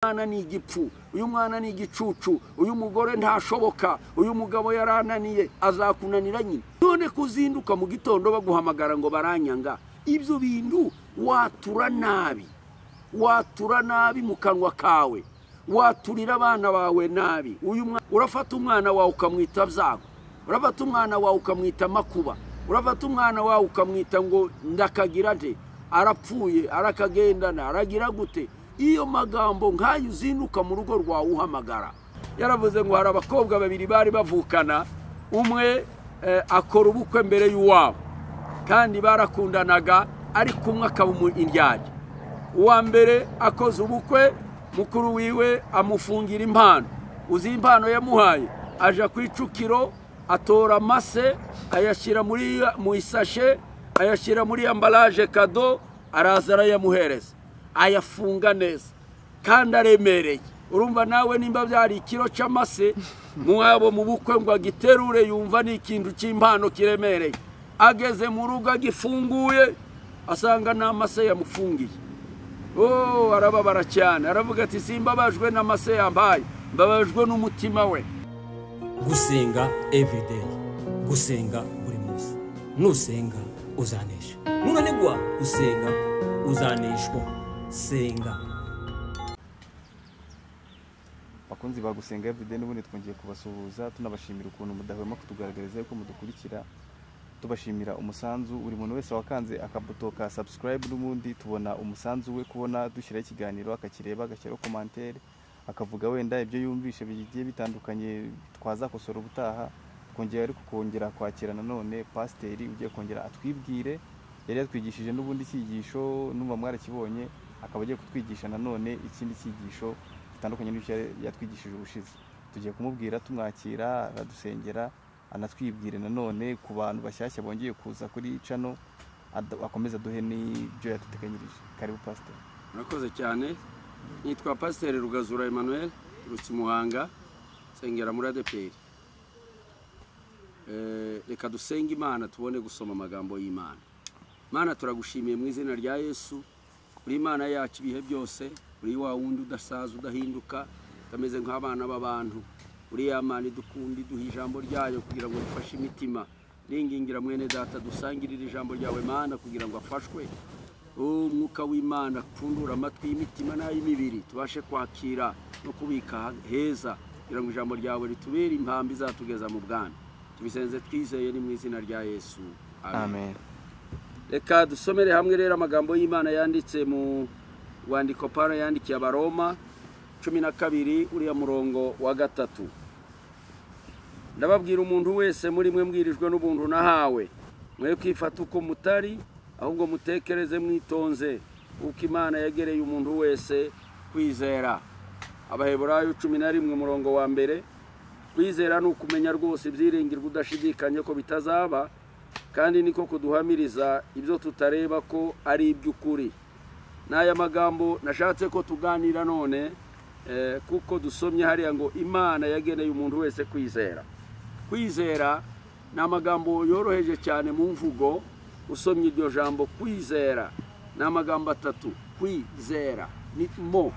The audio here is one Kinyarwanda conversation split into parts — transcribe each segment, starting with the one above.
mwana ni igipfu, uyu mwana ni igicucu, uyu mugore ntashoboka, uyu mugabo yarananiye, azakunanira nyine. None kuzinduka mu gitondo baguhamagara ngo baranyanga, ibyo bintu watura nabi mu kanwa kawe, waturira abana bawe nabi. Urafata umwana wawe ukamwita byago, urafata umwana wawe ukamwita makuba, urafata umwana wawe ukamwita ngo ndakagira nde, arapfuye, arakagendana, aragira gute. Iyo magambo nk'ayo uzinduka mu rugo rwawe uhamagara. Yaravuze ngo hari abakobwa babiri bari bavukana, umwe akora ubukwe mbere y'uwabo kandi barakundanaga, ariko umwe akaba indyarya. Uwa mbere akoze ubukwe, mukuru wiwe amufungira impano. Uzi impano yamuhaye? Aja ku icukiro, atora amase, ayashyira mu isashe, ayashyira muri ambalaje kado, araza arayamuhereza, ayafunga neza kandi aremereye. Urumva nawe nimba byari ikiro cy'amase mwabo mu bukwe ngo agiterure, yumva ni ikintu cy'impano kiremereye. Ageze mu rugo agifunguye, asanga n'amase yamufungiye. Arababara cyane, aravuga ati simbabajwe n'amase yambaye, mbabajwe n'umutima we. Gusenga everyday, gusenga buri munsi. Nusenga uzanesha, nunanigwa gusenga uzaneshwa. Senga. Bakunzi bagusenga everyday, n'ubundi twongeye kubasuhuza tunabashimira ukuntu mudahwema kutugaragariza yuko mudukurikira. Tubashimira umusanzu buri muntu wese wakanze akabuto ka subscribe, n'ubundi tubona umusanzu we kubona dushyira ikiganiro akakireba, agashyiraho commentaire, akavuga wenda ibyo yumvishe bigiye bitandukanye twazakosora ubutaha. Kongera kwakira nanone pasiteri ugiye kongera atwibwire. Yari yatwigishije n'ubundi cyigisho, numva mwarakibonye, akaba agiye kutwigisha nanone ikindi cyigisho gitandukanye n'icyo yatwigishije ubushize. Tugiye kumubwira tumwakira, aradusengera, anatwibwire nanone ku bantu bashyashya bongeye kuza kuri channel, akomeza duhe n'ibyo yaduteganyirije. Karibu pasiteri. Murakoze cyane. Nitwa Pasiteri Rugazura Emmanuel, turutse Muhanga, sengera muri ADPR. Reka dusenga Imana tubone gusoma amagambo y'Imana. Mana, turagushimiye mu izina rya Yesu, uri Imana yacu ibihe byose, uri wa wundi udasaza udahinduka, utameze nk'abana b'abantu. Uri ya Mana idukunda, iduha ijambo ryayo kugira ngo rifashe imitima. Ningingira mwene data dusangirire ijambo ryawe Mana kugira ngo afashwe. Umwuka w'Imana pfundura amatwi y'imitima n'ay'imibiri, tubashe kwakira no kubika heza kugira ngo ijambo ryawe ritubere impambi izatugeza mu bwana. Tubisenze twizeye ni mu izina rya Yesu. Amen. Reka dusomere hamwe rero amagambo y'Imana yanditse mu rwandiko Pawulo yandikiye Abaroma 12 uriya murongo wa 3. Ndababwira umuntu wese muri mwe mbwirijwe n'ubuntu nahawe, mwe kwifata uko mutari, ahubwo mutekereze mwitonze uko Imana yegereye umuntu wese kwizera. Abaheburayo 11 murongo wa 1. Kwizera ni ukumenya rwose ibyiringirwa udashidikanye ko bitazaba, kandi niko kuduhamiriza ibyo tutareba ko ari iby'ukuri. N'aya magambo nashatse ko tuganira none, kuko dusomye hariya ngo Imana yageneye umuntu wese kwizera. Kwizera ni amagambo yoroheje cyane mu mvugo. Usomye iryo jambo kwizera ni amagambo 3. Kwizera ni mo,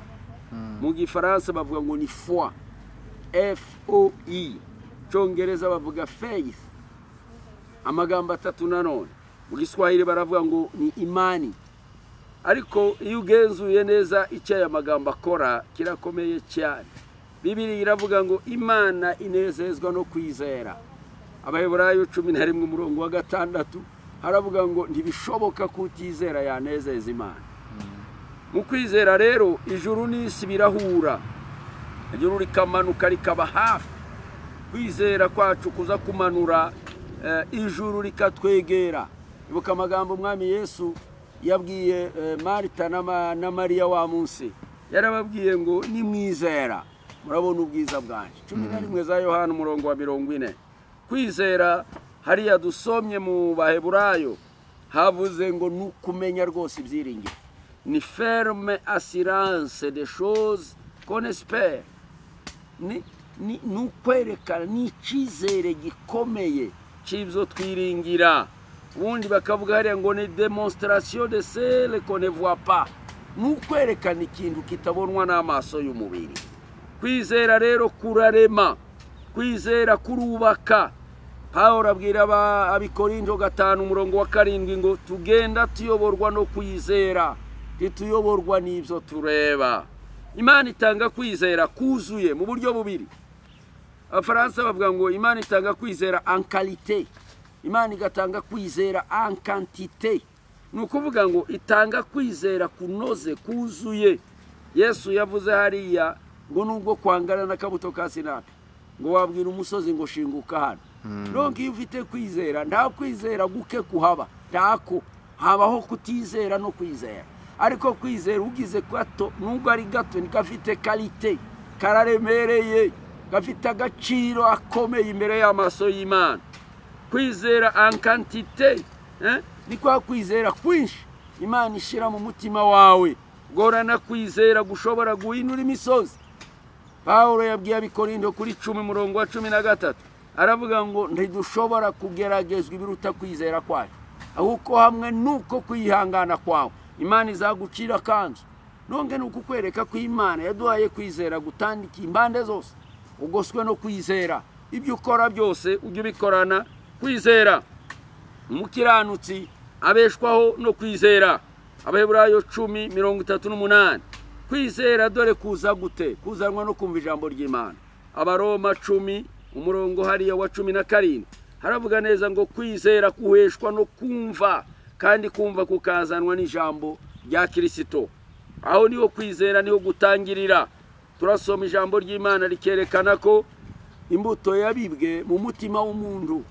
mu gifaransa bavuga ngo ni foi, F-O-I, cyongereza bavuga faith. Amagambo 3 nanone mu Giswahili baravuga ngo ni imani. Ariko iyo ugenzuye neza icyo aya magambo akora kirakomeye cyane. Bibiliya iravuga ngo Imana inezezwa no kwizera. Abaheburayo 11 murongo wa 6 haravuga ngo ntibishoboka kutizera yanezeza Imana. Mu kwizera rero ijuru n'isi birahura, ijuru rikamanuka rikaba hafi. Kwizera kwacu kuza kumanura ijuru rikatwegera. Ibuka amagambo Umwami Yesu yabwiye Marita na Mariya wa munsi, yarababwiye ngo nimwizera murabona ubwiza bwanje. 11 za Yohana umurongo wa 40. Kwizera hariya dusomye mu Baheburayo havuze ngo nukumenya rwose ibyiringiro, ni ferme assurance des choses qu'on espère. Nukwerekana n'ikizere gikomeye cy'ibyo twiringira. Ubundi bakavuga hariya ngo ni démonstration de celle qu'on ne voit pas. n'ukwerekana ikintu kitabonwa n'amaso y'umubiri. Kwizera rero kurarema, kwizera kurubaka. Pawulo abwira abikorinto 5:7 ngo tugenda tuyoborwa no kwizera, ntituyoborwa n'ibyo tureba. Imana itanga kwizera kuzuye mu buryo bubiri. Abafaransa bavuga ngo Imana itanga kwizera en qualité, Imana igatanga kwizera en quantité. Nukuvuga ngo itanga kwizera kunoze kuzuye. Yesu yavuze hariya ngo nubwo kwangana n'akabuto ka sinapi ngo wabwira umusozi ngo shinguka hano. Donc iyo ufite kwizera, nta kwizera guke kuhaba, ntako habaho kutizera no kwizera. Ariko kwizera ugize gato nubwo ari gato nikafite qualité, kararemereye, gafite agaciro akomeye imbere y'amaso y'Imana. Kwizera en quantité, ni kwa kwizera kwinshi Imana ishira mu mutima wawe, gorana kwizera gushobora guhinura imisozi. Pawulo yabwiye abikorinto kuri 10:13 aravuga ngo ntidushobora kugeragezwa ibiruta kwizera kwacu, ahubwo hamwe nuko kwihangana kwawe Imana izagucira kanzu. Nonge nukukwereka ko Imana yaduhaye kwizera gutandika imbande zose, ugoswe no kwizera. Ibyo ukora byose ujye bikorana kwizera. Umukiranutsi abeshwaho no kwizera. Abaheburayo 10:38. Kwizera dore kuza gute? Kuzanwa no kumva ijambo ry'Imana. Abaroma 10 hariya wa 17 haravuga neza ngo kwizera kuheshwa no kumva, kandi kumva kukazanwa n'ijambo rya Kristo. Aho niho kwizera niho gutangirira. Turasoma ijambo ry'Imana rikerekana ko imbuto yabibwe mu mutima w'umuntu.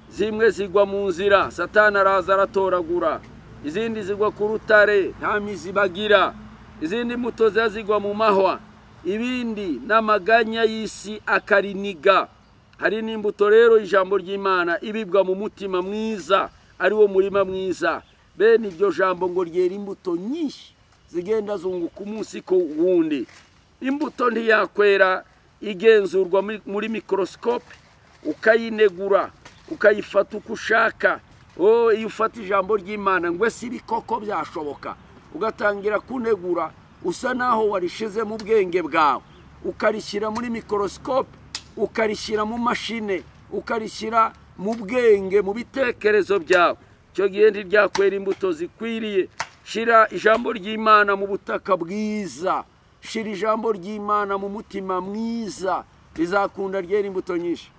Zimwe zigwa mu nzira, Satani araza aratoragura. Izindi zigwa ku rutare, nta mizi bagira. Izindi mbuto zazigwa mu mahwa. Ibindi n'amaganya y'isi akariniga. Hari n'imbuto rero ijambo ry'Imana ibibwa mu mutima mwiza, ari wo murima mwiza. Bene iryo jambo ngo ryera imbuto nyinshi zigenda zunguka umunsi ko wundi. Imbuto ntiyakwera igenzurwa muri microscope, ukayinegura, ukayifata uko ushaka. Iyo ufata ijambo ry'Imana ngo ese ibikoko byashoboka, ugatangira kunegura, usa naho warishize mu bwenge bwawe, ukarishyira muri microscope, ukarishyira mu mashine, ukarishyira mu bwenge, mu bitekerezo byawe. Cyo gihe ntiryakwera imbuto zikwiriye. Shira ijambo ry'Imana mu butaka bwiza, shira ijambo ry'Imana mu mutima mwiza, rizakunda ryera imbuto nyinshi.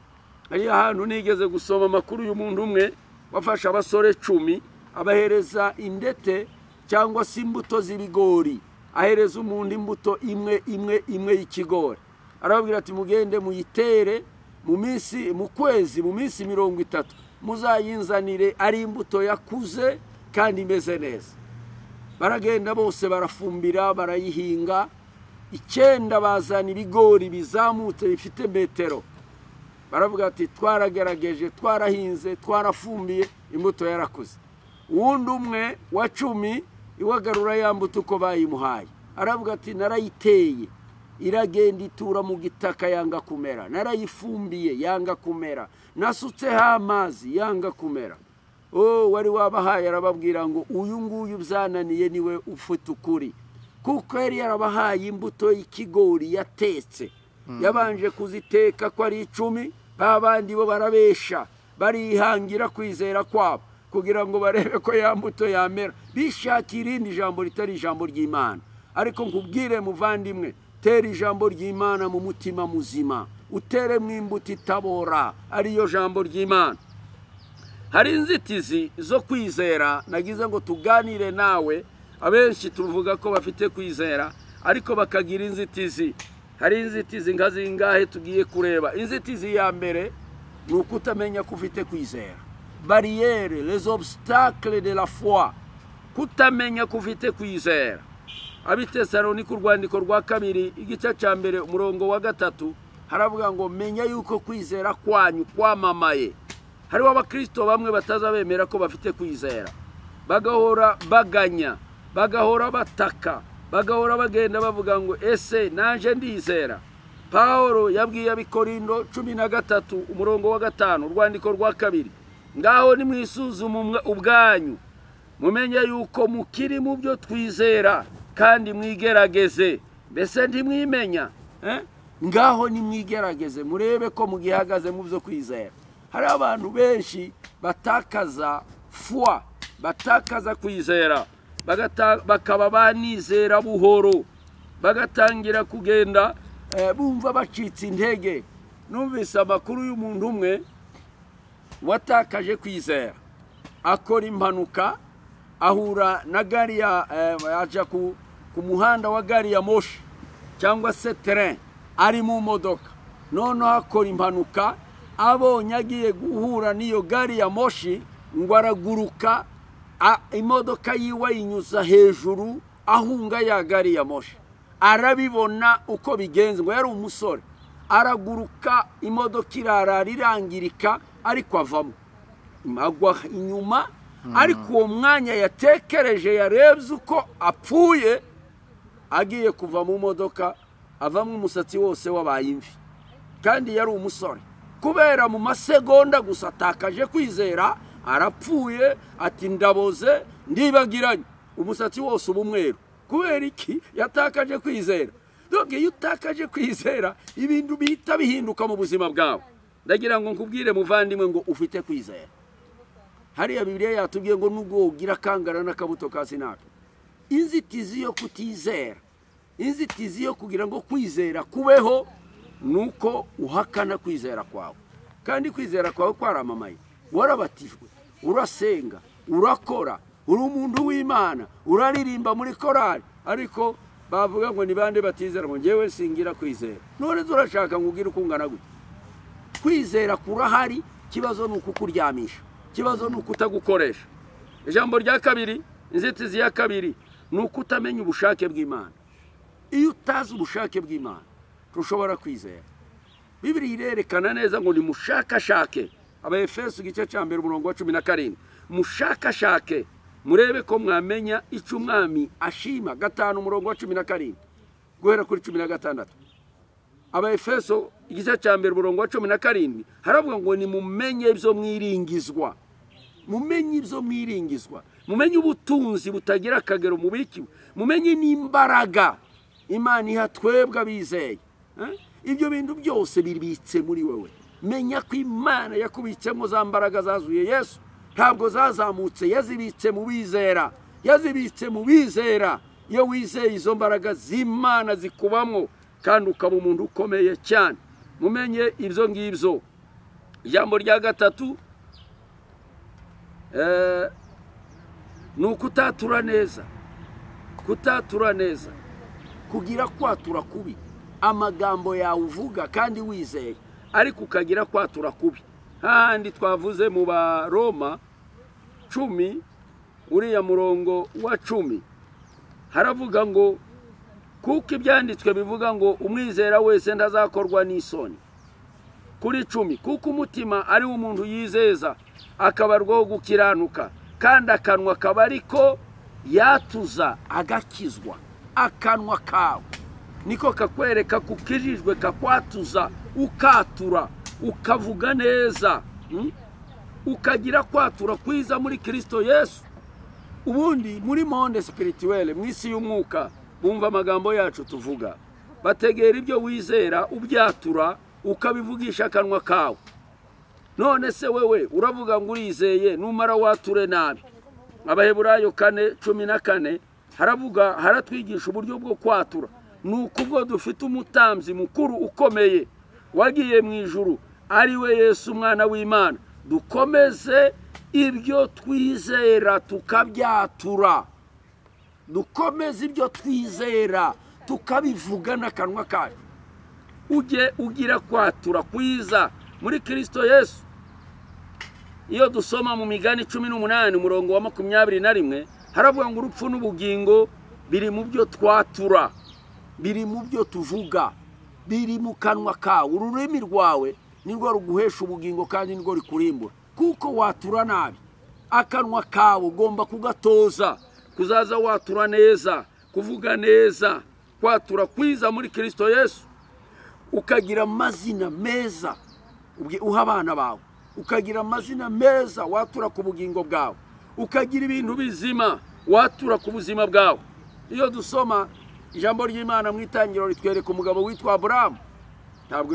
Ari ahantu nigeze gusoma amakuru y'umuntu umwe wafasha abasore 10 abahereza indete cyangwa se imbuto z'ibigori, ahereza umuntu imbuto imwe y'ikigori. Arababwira ati mugende muyitere mu kwezi mu minsi 30 muzayinzanire ari imbuto yakuze kandi imeze neza. Baragenda bose barafumbira, barayihinga. 9 bazana ibigori bizamutse bifite metero. Baravuga ati twaragerageje, twarahinze, twarafumbiye, imbuto yarakuze. Uwundi umwe wa 10 iwagarura ya mbuto uko bayimuhaye. Aravuga ati narayiteye, iragenda itura mu gitaka yanga kumera. Narayifumbiye yanga kumera. Nasutseho amazi yanga kumera. Wari wabahaye arababwira ngo uyu nguyu byananiye niwe ufite ukuri, kuko yari yarabahaye imbuto y'ikigori yatetse. Yabanje kuziteka ko ari 10, babandi bo barabesha, barihangira kwizera kwabo kugira ngo barebe ko ya mbuto yamera, bishakira irindi jambo ritari ijambo ry'Imana. Ariko nkubwire muvandimwe, tera ijambo ry'Imana mu mutima muzima, utere mu imbuto itabora, ariyo jambo ry'Imana. Hari inzitizi zo kwizera nagize ngo tuganire nawe. Abenshi tuvuga ko bafite kwizera ariko bakagira inzitizi. Hari inzitizi ngazingahe tugiye kureba. Inzitizi ya mbere ni ukutamenya ko ufite kwizera. Barriere, les obstacles de la foi. Kutamenya ko ufite kwizera. Abitesalonike urwandiko rwa 2 igice cya mbere umurongo wa 3 haravuga ngo menya yuko kwizera kwanyu kwamamaye. Hariho abakristo bamwe batazabemera ko bafite kwizera, bagahora baganya, bagahora bataka, bagahora bagenda bavuga ngo ese nanje ndizera. Pawulo yabwiye abikorinto 13 umurongo wa 5 urwandiko rwa 2 ngaho ni mwisuzuma ubwanyu mumenye yuko mukiri mu byo twizera kandi mwigerageze. Mbese ntimwimenya? Ngaho nimwigerageze murebe ko mugihagaze mu byo kwizera. Hari abantu benshi batakaza foi, batakaza kwizera, bakaba banizera buhoro, bagatangira kugenda bumva bacitse intege. Numvise amakuru y'umuntu umwe watakaje kwizera, akora impanuka, ahura na gari aja ku muhanda wa gari ya moshi cyangwa se terrain, ari mu modoka. None akora impanuka, abonye agiye guhura n'iyo gari ya moshi, ngo araguruka, imodoka yiwe yinyuza hejuru ahunga ya gari ya moshi. Arabibona uko bigenze, ngo yari umusore, araguruka, imodoka irangirika, ariko avamo, agwa inyuma. Ariko uwo mwanya yatekereje, yarebye uko apfuye, agiye kuva mu modoka, avamo umusatsi wose wabaye imvi, kandi yari umusore. Kubera mu masegonda gusa atakaje kwizera, arapfuye, ati ndaboze, ndibagiranye, umusatsi wose ubumweru. Kubera iki? Yatakaje kwizera. Donc iyo utakaje kwizera, ibintu bihita bihinduka mu buzima bwawe. Ndagira ngo nkubwire muvandimwe ngo ufite kwizera. Hariya Bibiliya yatubwiye ngo nubwo ugira kangara n'akabuto ka sinapi, inzitizi yo kutizera, inzitizi yo kugira ngo kwizera kubeho, nuko uhakana kwizera kwawe. Kandi kwizera kwawe kwaramamaye, warabatijwe, urasenga, urakora, uri umuntu w'Imana, uraririmba muri korali, ariko bavuga ngo ni bande batizera, ngo ngewe singira kwizera. None turashaka ngo ugire ukungana gute? Kwizera kurahari, kibazo nuko kuryamisha, kibazo nuko utagukoresha. Ijambo rya kabiri, inzitizi ya kabiri, nuko utamenya ubushake bw'Imana. Iyo utazi ubushake bw'Imana, tushobora kwizera. Bibiliya irerekana neza ngo ni mushakashake. Abaefeso igice cya 1:17, mushakashake murebe ko mwamenya icyo umwami ashima. 5:17 guhera kuri 16. Abaefeso igice cya 1:17 haravuga ngo ni mumenye ibyo mwiringizwa, mumenye ibyo mwiringizwa, mumenye ubutunzi butagira akagero mubikiwe, mumenye n'imbaraga Imana iha twebwe abizeye. Ibyo bintu byose bibitse muri wewe. Menya ko Imana yakubitsemo za mbaraga zazuye Yesu, ntabwo zazamutse, yazibitse mu bizera, yazibitse mu bizera. Iyo wizeye izo mbaraga z'Imana zikubamo, kandi ukaba umuntu ukomeye cyane. Mumenye ibyo ngibyo. Ijambo rya gatatu, ni ukutatura neza. Kutatura neza, kugira kwatura kubi. Amagambo yawe uvuga kandi wizeye, ariko ukagira kwatura kubi. Handi twavuze mu Baroma 10 uriya murongo wa 10, haravuga ngo kuko ibyanditswe bivuga ngo umwizera wese ndazakorwa n'isoni. Kuri 10, kuko umutima ari umuntu yizeza, akabarwaho gukiranuka, kandi akanwa kaba ariko yatuza agakizwa. Akanwa kawe niko kakwereka kukijijwe, kakwatuza, ukatura, ukavuga neza, ukagira kwatura kwiza muri Kristo Yesu. Ubundi muri monde spirituelle, mwisi y'umwuka, bumva amagambo yacu tuvuga, bategera ibyo wizera, ubyatura, ukabivugisha akanwa kawe. None se wewe uravuga ngo urizeye, numara wature nabi. Abaheburayo 4:14 haravuga, haratwigisha uburyo bwo kwatura. Nuko ubwo dufite umutambyi mukuru ukomeye, wagiye mu ijuru, ari we Yesu umwana w'Imana, dukomeze ibyo twizera tukabyatura. Dukomeze ibyo twizera tukabivuga n'akanwa kacu. Ujye ugira kwatura kwiza muri Kristo Yesu. Iyo dusoma mu Migani 18 umurongo wa 21, haravuga ngo urupfu n'ubugingo biri mu byo twatura, biri mu byo tuvuga, biri mu kanwa kawe. Ururimi rwawe nirwo ruguhesha ubugingo kandi nirwo rikurimbura, kuko watura nabi. Akanwa kawe ugomba kugatoza kuzaza watura neza, kuvuga neza, kwatura kwiza muri Kristo Yesu. Ukagira amazina meza uha abana bawe, ukagira amazina meza watura ku bugingo bwawe, ukagira ibintu bizima watura ku buzima bwawe. iyo dusoma ijambo ry'Imana mu itangiriro ritwereka umugabo witwa Aburahamu. Ntabwo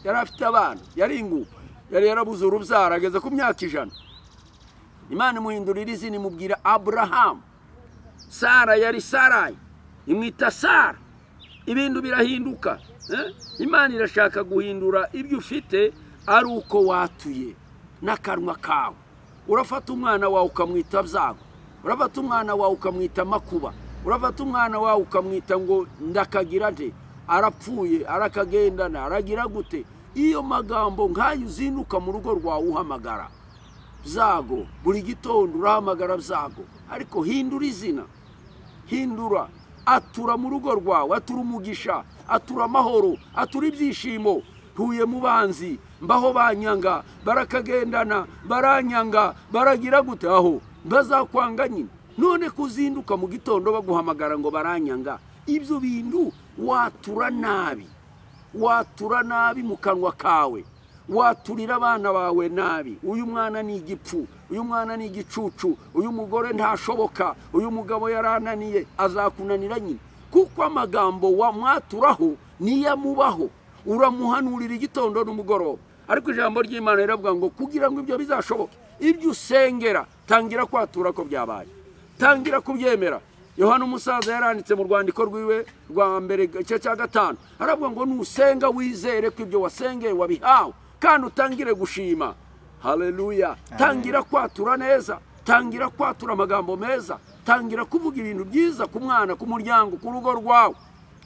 yari afite abana, yari ingufu, yari yarabuze urubyaro, ageze ku myaka 100. Imana imuhindurira izina imubwira Aburahamu. Sara yari Sarayi, imwita Sara. Ibintu birahinduka. Imana irashaka guhindura ibyo ufite ari uko watuye n'akanwa kawe. Urafata umwana wawe ukamwita Byago, urafata umwana wawe ukamwita Makuba, urafata umwana wawe ukamwita ngo ndakagira nte, arapfuye, arakagendana, aragira gute. Iyo magambo nk'ayo uzinduka mu rugo rwawe uhamagara Byago, buri gitondo urahamagara Byago, ariko hindura izina, hindura, atura mu rugo rwawe, atura umugisha, atura amahoro, atura ibyishimo. Ntuye mu banzi, mbaho banyanga, barakagendana, baranyanga, baragira gute, aho bazakwanga nyine. None kuzinduka mu gitondo baguhamagara ngo baranyanga, ibyo bintu watura nabi, watura nabi mu kanwa kawe, waturira abana bawe nabi. Uyu mwana ni igipfu, uyu mwana ni igicucu, uyu mugore ntashoboka, uyu mugabo yarananiye, azakunanira nyine. Kuko amagambo wamwaturaho niyamubaho, uramuhanurira igitondo n'umugoroba. Ariko ijambo ry'Imana riravuga ngo kugira ngo ibyo bizashoboke, ibyo usengera tangira kwatura ko byabaye, tangira kubyemera. Yohana umusaza yaranditse mu rwandiko rwiwe rwa mbere cya 5, aravuga ngo nusenga wizere ko ibyo wasengeye wabihawe, kandi utangire gushima. Haleluya. Tangira kwatura neza, tangira kwatura amagambo meza, tangira kuvuga ibintu byiza ku mwana, ku muryango, ku rugo rwawe.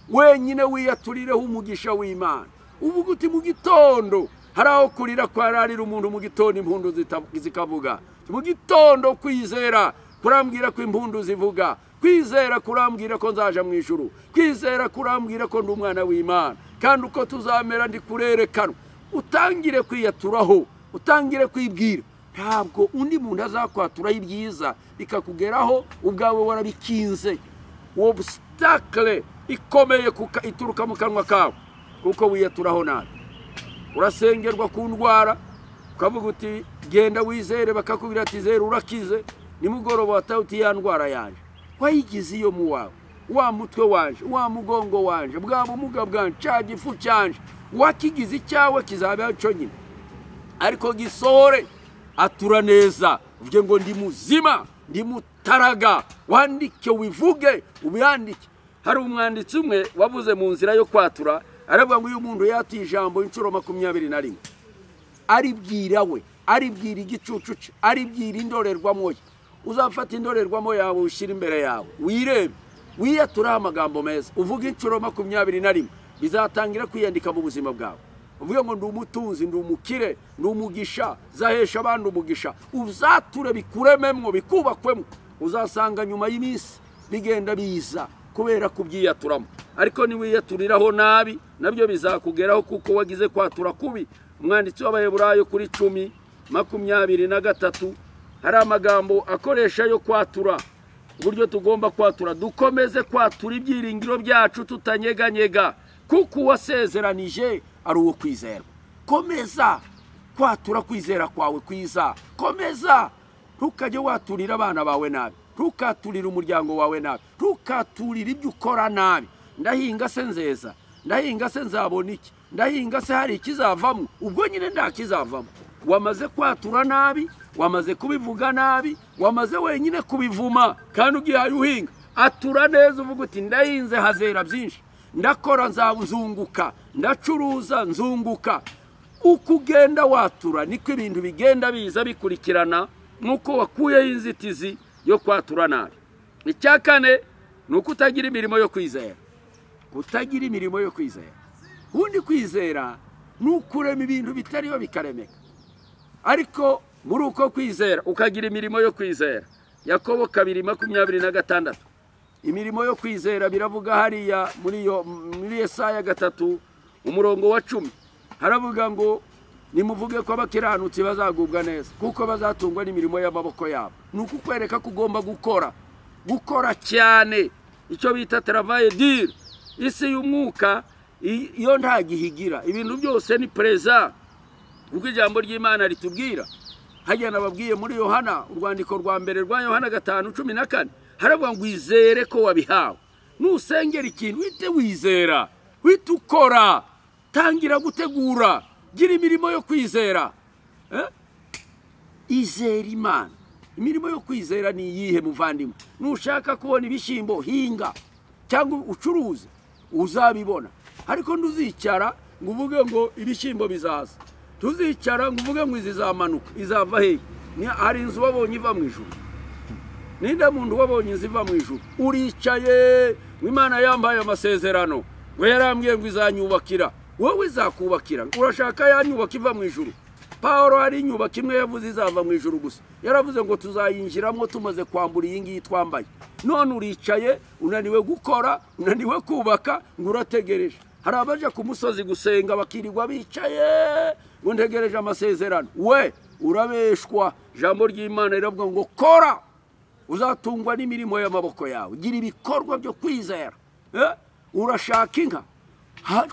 Wenyine wiyaturireho umugisha w'Imana. Uvuga uti mu gitondo haraho kurira kwararira umuntu mu gitondo impundu zikavuga. Mu gitondo kwizera kurambwira ko impundu zivuga, kwizera kurambwira ko nzaja mu ijuru, kwizera kurambwira ko ndi umwana w'Imana, kandi uko tuzamera ndi kurerekana. Utangire kwiyaturaho, utangire kwibwira. Ntabwo undi muntu azakwaturaho ibyiza bikakugeraho ubwawe warabikinze. Obstacle ikomeye ituruka mu kanwa kawe kuko wiyaturaho nabi. Urasengerwa ku ndwara, ukavuga uti genda wizere, bakakubwira ati zera urakize. Nimugoroba watauti ya ndwara yanje, wayigize iyo mu wawe, wa mutwe wanje, wa mugongo wanje, bwa bumuga bwanje, cya gifu cyanje, wakigize icyawe kizabaho cyo nyine. Ariko gisore atura neza, uvuge ngo ndi muzima, ndi mutaraga, wandike wivuge, ubiyandike. Hari umwanditsi umwe wavuze mu nzira yo kwatura, aravuga ngo uyu muntu yatuye ijambo inshuro 21, aribwira we, aribwira igicucu cye, aribwira indorerwamo ye. Uzafata indorerwamo yawe ushyira imbere yawe, wirebe, wiyatura amagambo meza, uvuga inshuro 21, bizatangira kwiyandika mu buzima bwawe. Uvuga ngo ndi umutunzi, ndi umukire, ndi umugisha, zahesha abandi umugisha. Uzature bikurememwo, bikubakwemwo. Uzasanga nyuma y'iminsi bigenda biza kubera kubyiyaturamo. Ariko niwiyaturiraho nabi nabyo bizakugeraho kuko wagize kwatura kubi. Umwanditsi w'Abaheburayo kuri 10:23 hari amagambo akoresha yo kwatura, uburyo tugomba kwatura. Dukomeze kwatura ibyiringiro byacu tutanyeganyega, kuko wasezeranije ari uwo kwizera. Komeza kwatura kwizera kwawe kwiza, komeza. Ntukajye waturira abana bawe nabi, ntukaturira umuryango wawe nabi, ntukaturira ibyo ukora nabi. Ndahinga se nzeza, ndahinga se nzabona iki, ndahinga se hari ikizavamo, ubwo nyine ndakizavamo. Wamaze kwatura nabi, wamaze kubivuga nabi, wamaze wenyine kubivuma, kandi ugihaye uhinga. Atura neza uvuga uti ndahinze hazera byinshi, ndakora nzabuzunguka, ndacuruza nzunguka. Ukugenda watura niko ibintu bigenda biza bikurikirana, nuko wakuyeho inzitizi yo kwatura nabi. Icya kane nuko utagira imirimo yo kwizera. Utagira imirimo yo kwizera. Ubundi kwizera nukurema ibintu bitariho bikaremeka. Ariko muri uko kwizera ukagira imirimo yo kwizera. Yakobo 2:26. Imirimo yo kwizera biravuga hariya muri Yesaya 3:10. Haravuga ngo nimuvuge ko abakiranutsi bazagubwa neza, kuko bazatungwa n'imirimo y'amaboko yabo. Nuko kwereka ko ugomba gukora cyane, icyo bita travail dur. Isi y'umwuka iyo nta gihigira, ibintu byose ni preza, kuko ijambo ry'Imana ritubwira. Hajya nababwiye muri Yohana, urwandiko rwa mbere rwa Yohana 5:14, haravuga ngo izere ko wabihawe. Nusengera ikintu wite wizera, wite ukora, tangira gutegura, gira imirimo yo kwizera. Izera Imana. Imirimo yo kwizera ni iyihe muvandimwe? Nushaka kubona ibishimbo hinga cyangwa ucuruze uzabibona, ariko nduzicara ngo uvuge ngo ibishimbo bizaza, tuzicara ngo uvuge ngo izamanuka. Izava hehe? Ni hari inzu wabonye iva mu ijuru? Ninde muntu wabonye iziva mu ijuru? Uricaye Imana yambaye amasezerano ngo yarambwiye ngo izanyubakira. Wowe izakubakira? Urashaka yanyubaka iva mu ijuru? Paulo hari inyubako imwe yavuze izava mu ijuru gusa, yaravuze ngo tuzayinjiramo tumaze kwambura iyi ngiyi twambaye. None uricaye unaniwe gukora, unaniwe kubaka, ngo urategereje. Hari abaje ku musozi gusenga bakirirwa bicaye ngo ntegereje amasezerano. We urabeshwa. Jambo ry'Imana riravuga ngo kora, uzatungwa n'imirimo y'amaboko yawe. Gira ibikorwa byo kwizera. Urashaka inka,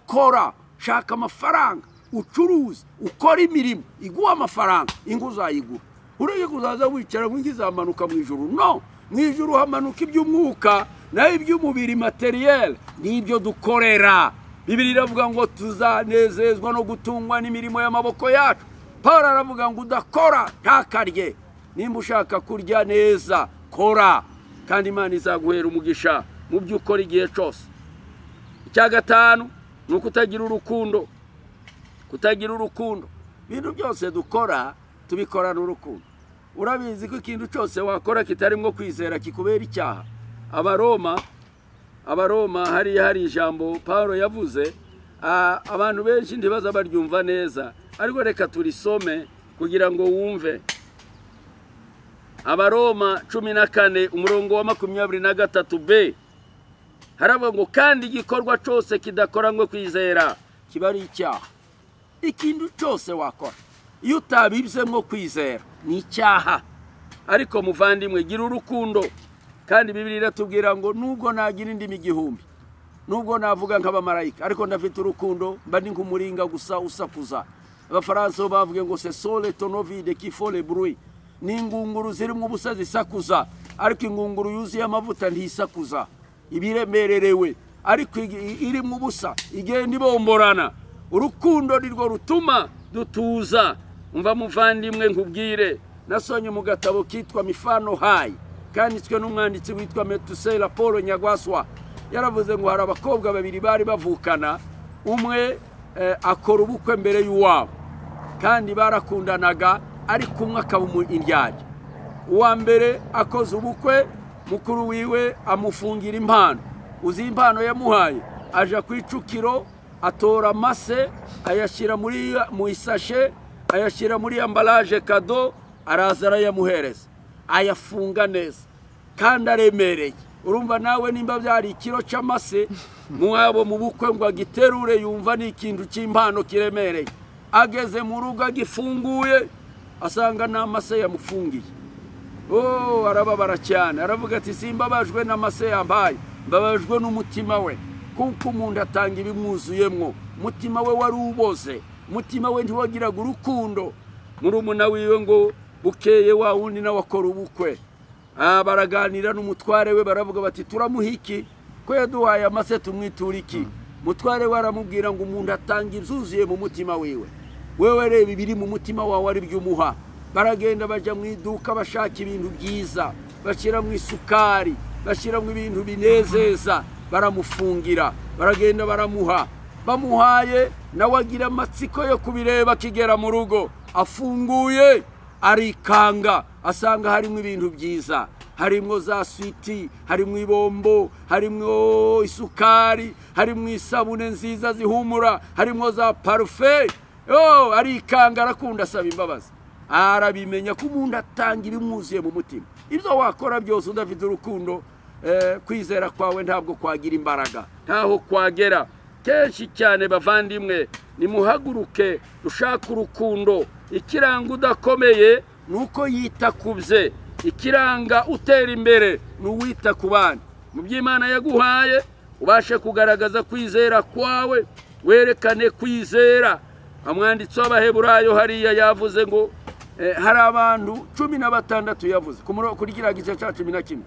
kora. Shaka amafaranga, ucuruze, ukora imirimo iguha amafaranga, ingo uzayigura. Ureke kuzaza wicara ngo izamanuka mu ijuru. No, mu ijuru hamanuka iby'umwuka, naho iby'umubiri materiel nibyo dukorera. Bibiliya iravuga ngo tuzanezezwa no gutungwa n'imirimo y'amaboko yacu. Paulo aravuga ngo udakora ntakarye. Nimba ushaka kurya neza, kora, kandi Imana izaguhera umugisha mu byo ukora igihe cyose. Icya gatanu ni ukutagira urukundo. Kutagira urukundo. Ibintu byose dukora tubikorana urukundo. Urabizi ko ikintu cyose wakora kitarimo kwizera kikubera icyaha. Abaroma hari ijambo Paulo yavuze, abantu benshi ndibaza baryumva neza, ariko reka turisome kugira ngo wumve. Abaroma 14 umurongo wa 23b haravuga ngo kandi igikorwa cyose kidakoranywe kwizera kiba ari icyaha. Ikintu cyose wakora iyo utabibzemo kwizera ni icyaha. Ariko muvandimwe, gira urukundo. Kandi Bibiliya iratubwira ngo nubwo nagira indimi igihumbi, nubwo navuga nk'abamarayika, ariko ndafite urukundo, mba ni nk'umuringa gusa usakuza. Abafaransa bavuga ngo c'est sole tonovide qui faut le bruit. Ni ingunguru zirimo ubusa zisakuza, ariko ingunguru yuzuye amavuta ntisakuza. Ibiremererewe ariko irimo ubusa igenda ibomborana. Urukundo nirwo rutuma dutuza. Umva muvandimwe nkubwire, nasonye mu gatabo kitwa Mifano Hai, kanditswe n'umwanditsi witwa Metusela Paul Nyagwaswa. Yaravuze ngo hari abakobwa babiri bari bavukana, umwe akora ubukwe mbere y'uwabo, kandi barakundanaga, ariko umwe akaba indyarya. Uwa mbere akoze ubukwe, mukuru wiwe amufungira impano. Uzi impano yamuhaye? Aja ku icukiro, atora amase, ayashyira mu isashe, ayashyira muri emballage kado, araza arayamuhereza, ayafunga neza kandi aremereye. Urumva nawe nimba byari ikiro cy'amase mwabo mu bukwe ngo agiterure, yumva ni ikintu cy'impano kiremereye. Ageze mu rugo agifunguye, asanga n'amase yamufungiye. Arababara cyane, aravuga ati simbabajwe n'amase yambaye, mbabajwe n'umutima we, kuko umuntu atanga ibimwuzuyemwo. Umutima we wari uboze, umutima we ntiwagiraga urukundo. Murumuna wiwe ngo bukeye wa wundi nawe akora ubukwe, baraganira n'umutware we, baravuga bati turamuhiki ko yaduhaye amase tumwitura iki? Mutware we aramubwira ngo umuntu atanga ibyuzuye mu mutima wiwe, wewe reba ibiri mu mutima wawe ari byo umuha. Baragenda baja mu iduka bashaka ibintu byiza, bashyira mu isukari, bashyira mu ibintu binezeza, baramufungira, baragenda baramuha. Bamuhaye nawe agira amatsiko yo kubireba. Kigera mu rugo afunguye, arikanga, asanga harimo ibintu byiza, harimo za switi, harimo ibombo, harimo isukari, harimo isabune nziza zihumura, harimo za parufe. Arikanga, arakunda, asaba imbabazi. Arabimenya ko umuntu atanga ibimwuzuye mu mutima. Ibyo wakora byose udafite urukundo, kwizera kwawe ntabwo kwagira imbaraga, ntaho kwagera. Kenshi cyane bavandimwe, nimuhaguruke dushaka urukundo. Ikiranga udakomeye nuko yita kubye, ikiranga utera imbere n'uwita ku bandi. Mu by'Imana yaguhaye ubashe kugaragaza kwizera kwawe, werekane kwizera. Amwanditsi w'Abaheburayo hariya yavuze ngo hari abantu 16 yavuze kuri kiriya gice cya 11.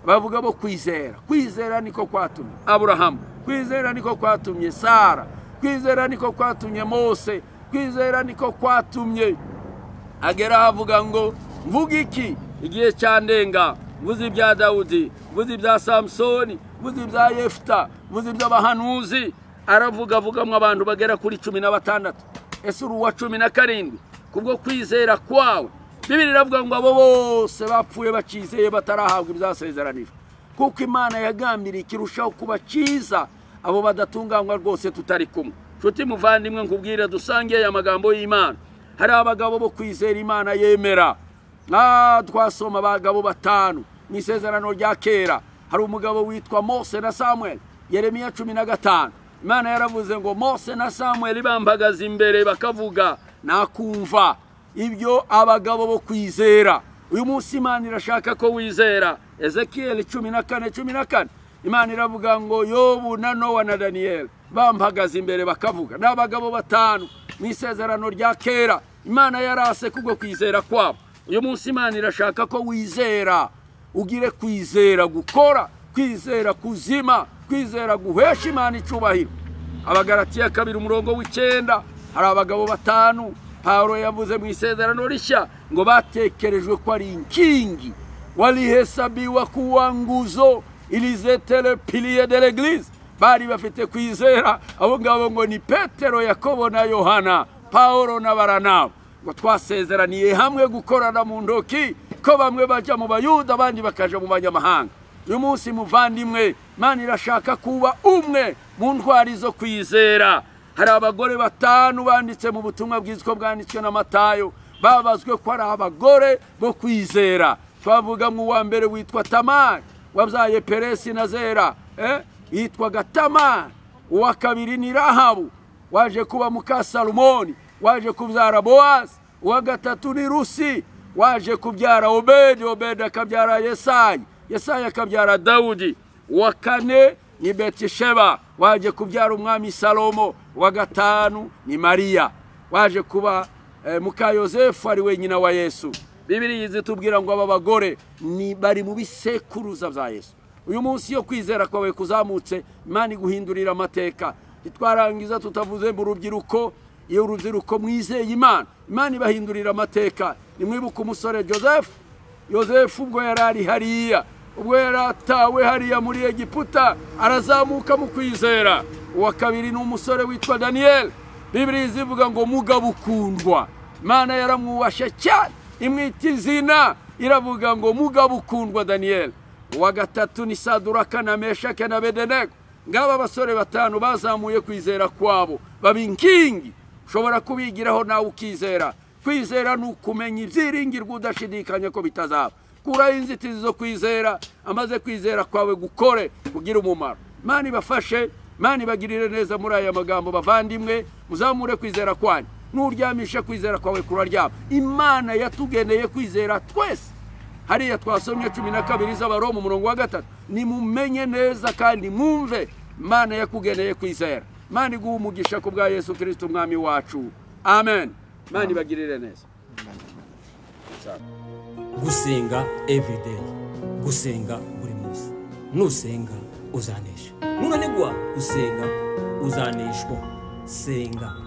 bavuga bo kwizera. Kwizera niko kwatumye Aburahamu, kwizera niko kwatumye Sara, kwizera niko kwatumye Mose, kwizera niko kwatumye agera avuga ngo mvuga iki igihe cyandenga, mvuze ibya Dawudi, mvuze ibya Samsoni, mvuze ibya Yefta, mvuze iby'abahanuzi. Aravuga mu abantu bagera kuri 16. Ese uri uwa 17 kubwo kwizera kwawe. Bibiri iravuga ngo abo bose bapfuye bakizeye batarahabwa ibyasezeranijwe, kuko Imana yagambiriye ikirushaho kuba cyiza abo badatunganywa rwose tutari kumwe. Nshuti muvandimwe, nkubwira dusangiye aya magambo y'Imana. Hari abagabo bo kwizera Imana yemera. Twasoma abagabo 5 mu isezerano rya kera. Hari umugabo witwa Mose na Samuel. Yeremiya 15. Imana yaravuze ngo Mose na Samuel bampagaze imbere bakavuga nakumva. Ibyo abagabo bo kwizera. Uyu munsi Imana irashaka ko wizera. Ezekiel 14:14 Imana iravuga ngo Yobu na Nowa na Daniel bampagaze imbere bakavuga. N'abagabo 5 mu isezerano rya kera. Imana yarase kubwo kwizera kwabo. Uyu munsi Imana irashaka ko wizera. Ugire kwizera gukora, kwizera kuzima, kwizera guhesha Imana icubahiro. Abagalatiya 2:9 hari abagabo 5 Paulo yavuze mu isezerano rishya ngo batekerejwe ko ari inkingi, walihesabiwa kuwa nguzo, ils étaient le pilier de l'église. Bari bafite kwizera. Abo ngabo ngo ni Petero, Yakobo na Yohana, Paulo na Baranaba. Ngo twasezeraniye hamwe gukorana mu ndoki ko bamwe baja mu Bayuda abandi bakaja mu banyamahanga. Uyu munsi muvandimwe, Imana irashaka kuba umwe mu ntwari zo kwizera. Hari abagore 5 banditse mu butumwa bwiziko bwanditswe na Matayo, babazwe ko ari abagore bo kwizera. Twavuga mu wa mbere witwa Tamari, wabyaye Peresi na Zera, yitwaga Tamari. Uwa kabiri ni Rahabu, waje kuba muka Salomoni, waje kubyara Boazi. Uwa gatatu ni Rusi, waje kubyara Obedi, Obedi akabyara Yesayi, Yesayi akabyara Dawudi. Uwa kane ni Betisheba, waje kubyara umwami Salomo. Uwa gatanu ni Mariya, waje kuba muka Yosefu ari we nyina wa Yesu. Bibiri izitubwira ngo aba bagore ni bari mu bisekuruza bya Yesu. Uyu munsi yo kwizera kwawe kuzamutse, Imana iguhindurira amateka. Twarangiza tutavuze mu rubyiruko, iyo urubyiruko mwizeye Imana, Imana ibahindurira amateka. Nimwibuka umusore Yosefu ubwo yarari hariya, ubwo yaratawe hariya muri Egiputa, arazamuka mu kwizera. Uwa kabiri ni umusore witwa Daniel. Bibiri zivuga ngo mugabo ukundwa, Imana yaramwubashe cyane, imwita izina, iravuga ngo mugabo ukundwa Daniel. Uwa gatatu ni Saduraka na Meshake na Abedenego. Ngaba abasore 5 bazamuye kwizera kwabo, babinkingi ushobora kubigiraho nawe ukizera. Kwizera ni ukumenya ibyiringirwa udashidikanya ko bitazaba. Kura inzitizi zo kwizera, amaze kwizera kwawe gukore kugira umumaro. Imana ibafashe, Imana ibagirire neza muri aya magambo bavandimwe. Muzamure kwizera kwanyu, nuryamisha kwizera kwawe kuraryama. Imana yatugeneye kwizera twese. Hariya twasomye 12 z'Abaroma 3. Nimumenye neza kandi mwumve, Imana yakugeneye kwizera. Imana iguha umugisha ku bwa Yesu Kristo umwami wacu. Amen. Imana ibagirire neza. Gusenga everyday, gusenga buri munsi. Nusenga uzanesha. Nunanigwa gusenga uzaneshwa. Senga.